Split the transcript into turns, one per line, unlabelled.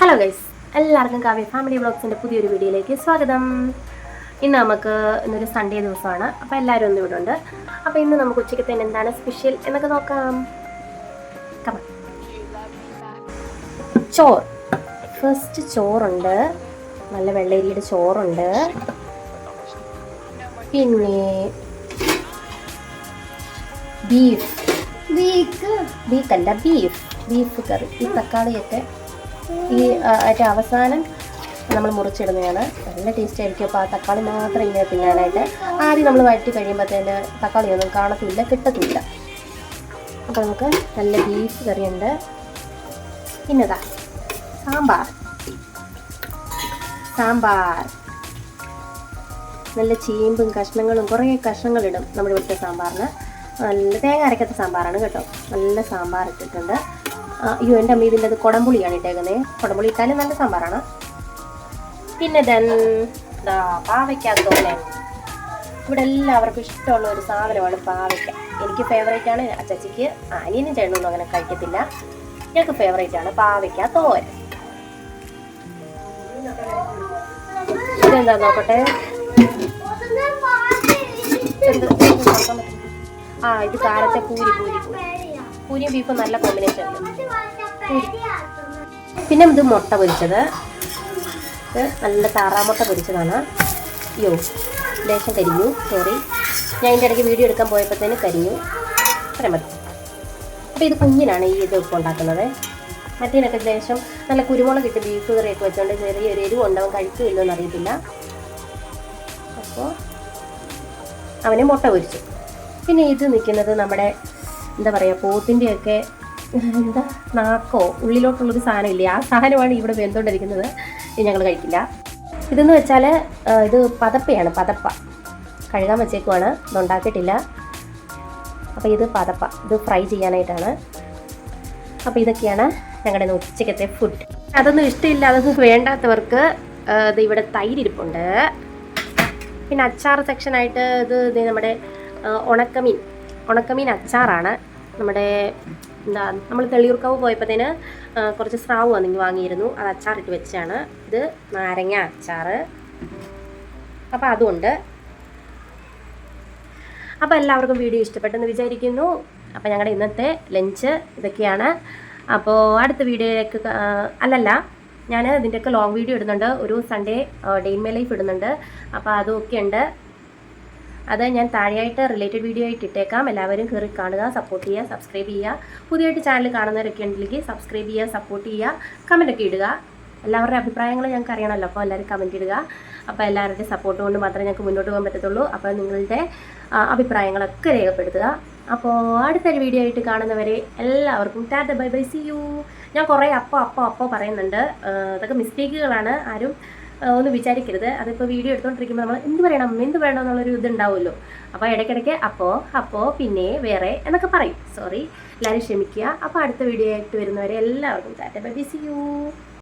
Hello guys, എല്ലാവർക്കും Kavya family വ്ളോഗ്സിൻ്റെ പുതിയൊരു വീഡിയോയിലേക്ക് സ്വാഗതം. ഇന്നൊരു സൺഡേ ദിവസമാണ്. അപ്പോൾ എല്ലാവരും ഒന്നും ഇവിടെ ഉണ്ട്. അപ്പോൾ ഇന്ന് നമുക്ക് ഉച്ചയ്ക്ക് തന്നെ എന്താണ് സ്പെഷ്യൽ എന്നൊക്കെ നോക്കാം. ചോറ്, ഫസ്റ്റ് ചോറുണ്ട്, നല്ല വെള്ളരിയുടെ ചോറുണ്ട്. പിന്നെ ബീഫ് കറി. ഈ തക്കാളിയൊക്കെ അതിൻ്റെ അവസാനം നമ്മൾ മുറിച്ചിടുന്നതാണ്. നല്ല ടേസ്റ്റ് ആയിരിക്കും. അപ്പോൾ ആ തക്കാളി മാത്രം ഇങ്ങനെ തിന്നാനായിട്ട് ആദ്യം നമ്മൾ വഴറ്റി കഴിയുമ്പോഴത്തേന് തക്കാളിയൊന്നും കാണത്തില്ല, കിട്ടത്തില്ല. അപ്പോൾ നമുക്ക് നല്ല ബീഫ് കറിയുണ്ട്. പിന്നെതാ സാമ്പാർ, നല്ല ചീമ്പും കഷ്ണങ്ങളും കുറേ കഷ്ണങ്ങളിടും നമ്മുടെ ഇവിടുത്തെ സാമ്പാറിന്. നല്ല തേങ്ങ അരക്കാത്ത സാമ്പാറാണ് കേട്ടോ. നല്ല സാമ്പാർ ഇട്ടിട്ടുണ്ട്. അയ്യോ എൻ്റെ അമ്മ ഇതിൻ്റെ അത് കുടംപുളിയാണ് ഇട്ടേക്കുന്നത്. കുടംപുളി ഇട്ടാലും നല്ല സാമ്പാറാണ്. പിന്നെ പാവയ്ക്ക തോരൻ. ഇവിടെ എല്ലാവർക്കും ഇഷ്ടമുള്ള ഒരു സാധനമാണ് പാവയ്ക്ക. എനിക്ക് ഫേവറേറ്റ് ആണ്. അച്ചച്ചിക്ക് അനിയനും ചേട്ടനൊന്നും അങ്ങനെ കഴിക്കത്തില്ല. ഞങ്ങൾക്ക് ഫേവറേറ്റ് ആണ് പാവയ്ക്ക തോരൻ. ഇതെന്താ നോക്കട്ടെ. ഇത് കാലത്തെ പൂരിയും ബീഫും നല്ല കോമ്പിനേഷൻ ഉണ്ട്. പിന്നെ ഇത് മുട്ട പൊരിച്ചത്. ഇത് നല്ല താറാമുട്ട പൊരിച്ചതാണ്. അയ്യോ ലേശം കരിഞ്ഞു, സോറി. ഞാൻ ഇതിൻ്റെ ഇടയ്ക്ക് വീഡിയോ എടുക്കാൻ പോയപ്പോഴത്തേന് കരിഞ്ഞു. പറയാൻ മതി. അപ്പോൾ ഇത് കുഞ്ഞിനാണ് ഈ ഇത് ഉപ്പ് ഉണ്ടാക്കുന്നത്. മറ്റേനൊക്കെ ലേശം നല്ല കുരുമുളക് ഇട്ട് ബീഫ് കറിയൊക്കെ വെച്ചുകൊണ്ട് ചെറിയൊരു എരിവ് ഉണ്ടാവും. കഴിക്കുമില്ലോ എന്നറിയത്തില്ല. അപ്പോൾ അവനെ മുട്ട പൊരിച്ചു. പിന്നെ ഇത് നിൽക്കുന്നത് നമ്മുടെ എന്താ പറയുക, പോത്തിൻ്റെയൊക്കെ നാക്കോ ഉള്ളിലോട്ടുള്ളൊരു സാധനമില്ലേ, ആ സാധനമാണ് ഇവിടെ വെന്തുകൊണ്ടിരിക്കുന്നത്. ഇത് ഞങ്ങൾ കഴിക്കില്ല. ഇതെന്ന് വെച്ചാൽ ഇത് പതപ്പയാണ്. പതപ്പ കഴുകാൻ വെച്ചേക്കുവാണ്. ഇതുണ്ടാക്കിയിട്ടില്ല. അപ്പോൾ ഇത് പതപ്പ, ഇത് ഫ്രൈ ചെയ്യാനായിട്ടാണ്. അപ്പോൾ ഇതൊക്കെയാണ് ഞങ്ങളുടെ ഉച്ചക്കത്തെ ഫുഡ്. അതൊന്നും ഇഷ്ടമില്ല, അതൊന്നും വേണ്ടാത്തവർക്ക് ഇത് ഇവിടെ തൈരിരിപ്പുണ്ട്. പിന്നെ അച്ചാർ സെക്ഷനായിട്ട് ഇത് നമ്മുടെ ഉണക്കമീൻ അച്ചാറാണ്. നമ്മുടെ നമ്മൾ തെളിയൂർക്കാവ് പോയപ്പോഴത്തേന് കുറച്ച് സ്രാവ് വന്നെങ്കിൽ വാങ്ങിയിരുന്നു. അത് അച്ചാറിട്ട് വെച്ചാണ്. ഇത് നാരങ്ങ അച്ചാർ. അപ്പോൾ അതുകൊണ്ട്. അപ്പോൾ എല്ലാവർക്കും വീഡിയോ ഇഷ്ടപ്പെട്ടെന്ന് വിചാരിക്കുന്നു. അപ്പോൾ ഞങ്ങളുടെ ഇന്നത്തെ ലഞ്ച് ഇതൊക്കെയാണ്. അപ്പോൾ അടുത്ത വീഡിയോയിലേക്ക് ഞാൻ ഇതിൻ്റെയൊക്കെ ലോങ് വീഡിയോ ഇടുന്നുണ്ട്. ഒരു Sunday day in my life ഇടുന്നുണ്ട്. അപ്പോൾ അതൊക്കെ ഉണ്ട്. അത് ഞാൻ താഴെയായിട്ട് റിലേറ്റഡ് വീഡിയോ ആയിട്ട് ഇട്ടേക്കാം. എല്ലാവരും കയറി കാണുക, സപ്പോർട്ട് ചെയ്യുക, സബ്സ്ക്രൈബ് ചെയ്യുക. പുതിയതായിട്ട് ചാനൽ കാണുന്നവരൊക്കെ ഉണ്ടെങ്കിൽ സബ്സ്ക്രൈബ് ചെയ്യുക, സപ്പോർട്ട് ചെയ്യുക, കമൻറ്റൊക്കെ ഇടുക. എല്ലാവരുടെ അഭിപ്രായങ്ങൾ ഞങ്ങൾക്ക് അറിയണമല്ലോ. അപ്പോൾ എല്ലാവരും കമൻറ്റ് ഇടുക. അപ്പോൾ എല്ലാവരുടെയും സപ്പോർട്ട് കൊണ്ട് മാത്രമേ ഞങ്ങൾക്ക് മുന്നോട്ട് പോകാൻ പറ്റത്തുള്ളൂ. അപ്പോൾ നിങ്ങളുടെ അഭിപ്രായങ്ങളൊക്കെ രേഖപ്പെടുത്തുക. അപ്പോൾ അടുത്തൊരു വീഡിയോ ആയിട്ട് കാണുന്നവരെ എല്ലാവർക്കും tata bye bye, see you. ഞാൻ കുറേ അപ്പോ പറയുന്നുണ്ട്. അതൊക്കെ മിസ്റ്റേക്കുകളാണ്. ആരും ഒന്ന് വിചാരിക്കരുത്. അതിപ്പോൾ വീഡിയോ എടുത്തുകൊണ്ടിരിക്കുമ്പോൾ നമ്മൾ എന്ത് പറയണം എന്നുള്ളൊരു ഇതുണ്ടാവുമല്ലോ. അപ്പോൾ ഇടയ്ക്കിടയ്ക്ക് അപ്പോൾ പിന്നെ വേറെ എന്നൊക്കെ പറയും. സോറി, എല്ലാവരും ക്ഷമിക്കുക. അപ്പോൾ അടുത്ത വീഡിയോ ആയിട്ട് വരുന്നവരെ എല്ലാവർക്കും tata bye bye, see U.